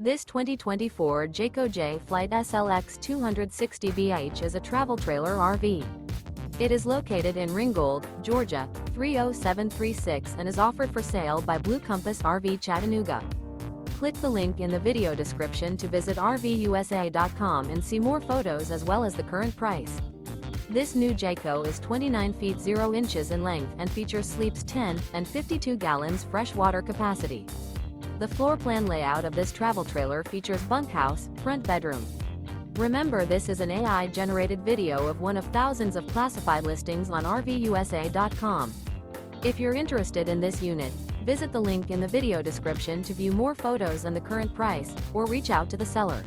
This 2024 Jayco Jay Flight SLX 260BH is a travel trailer RV. It is located in Ringgold, Georgia, 30736 and is offered for sale by Blue Compass RV Chattanooga. Click the link in the video description to visit RVUSA.com and see more photos as well as the current price. This new Jayco is 29 feet 0 inches in length and features sleeps 10 and 52 gallons fresh water capacity. The floor plan layout of this travel trailer features bunkhouse, front bedroom. Remember, this is an AI-generated video of one of thousands of classified listings on RVUSA.com. If you're interested in this unit, visit the link in the video description to view more photos and the current price, or reach out to the seller.